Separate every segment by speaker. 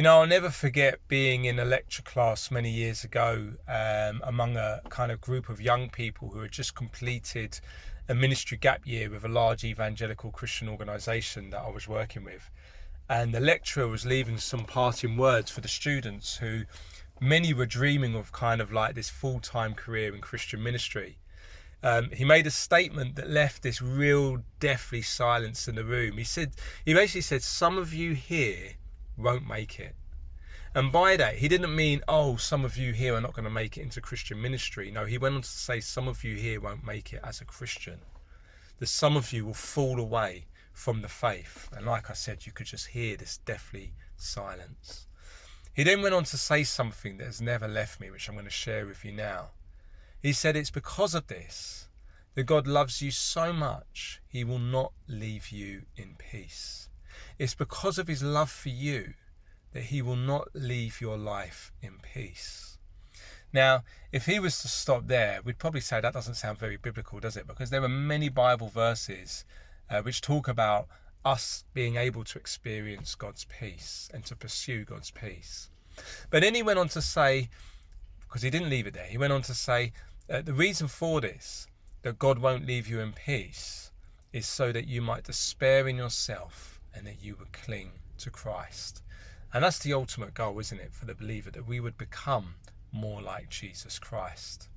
Speaker 1: I'll never forget being in a lecture class many years ago among a kind of group of young people who had just completed a ministry gap year with a large evangelical Christian organisation that I was working with. And the lecturer was leaving some parting words for the students who many were dreaming of kind of like this full-time career in Christian ministry. He made a statement that left this real deathly silence in the room. He basically said, some of you here won't make it. And by that, he didn't mean, oh, some of you here are not going to make it into Christian ministry. No, he went on to say, some of you here won't make it as a Christian. That some of you will fall away from the faith. And like I said, you could just hear this deathly silence. He then went on to say something that has never left me, which I'm going to share with you now. He said, it's because of this that God loves you so much, he will not leave you in peace. It's because of his love for you that he will not leave your life in peace. Now, if he was to stop there, we'd probably say that doesn't sound very biblical, does it? Because there are many Bible verses which talk about us being able to experience God's peace and to pursue God's peace. But then he went on to say, because he didn't leave it there, he went on to say, the reason for this, that God won't leave you in peace, is so that you might despair in yourself and that you would cling to Christ. And that's the ultimate goal, isn't it, for the believer, that we would become more like Jesus Christ.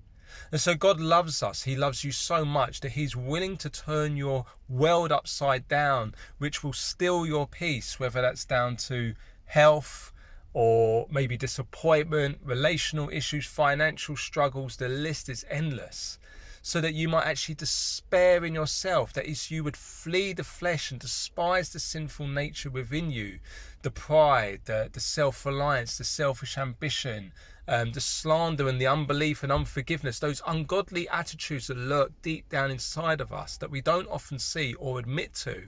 Speaker 1: And so God loves us. He loves you so much that he's willing to turn your world upside down, which will steal your peace, whether that's down to health or maybe disappointment, relational issues, financial struggles. The list is endless. So that you might actually despair in yourself. That is, you would flee the flesh and despise the sinful nature within you. The pride, the self-reliance, the selfish ambition, the slander and the unbelief and unforgiveness. Those ungodly attitudes that lurk deep down inside of us that we don't often see or admit to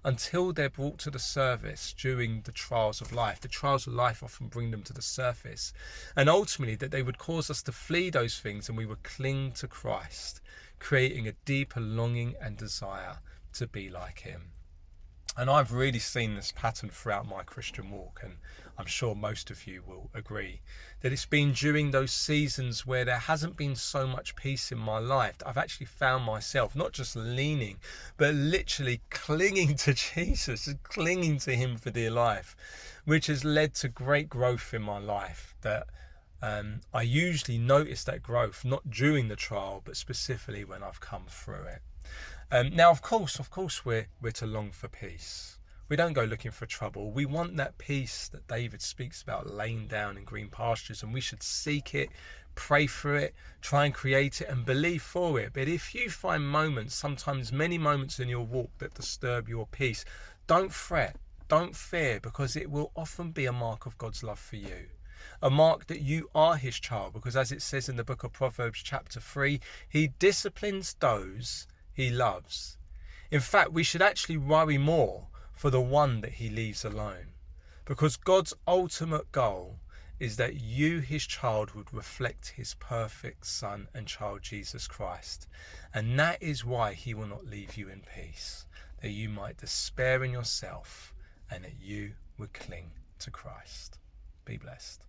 Speaker 1: until they're brought to the surface during the trials of life. The trials of life often bring them to the surface. And ultimately that they would cause us to flee those things and we would cling to Christ, creating a deeper longing and desire to be like him. And I've really seen this pattern throughout my Christian walk, and I'm sure most of you will agree, that it's been during those seasons where there hasn't been so much peace in my life that I've actually found myself not just leaning, but literally clinging to Jesus and clinging to him for dear life, which has led to great growth in my life. That I usually notice that growth not during the trial, but specifically when I've come through it. Now, of course, we're to long for peace. We don't go looking for trouble. We want that peace that David speaks about, laying down in green pastures, and we should seek it, pray for it, try and create it and believe for it. But if you find moments, sometimes many moments in your walk that disturb your peace, don't fret, don't fear, because it will often be a mark of God's love for you. A mark that you are his child, because as it says in the book of Proverbs chapter 3, he disciplines those he loves. In fact, we should actually worry more for the one that he leaves alone, because God's ultimate goal is that you, his child, would reflect his perfect son and child, Jesus Christ. And that is why he will not leave you in peace, that you might despair in yourself and that you would cling to Christ. Be blessed.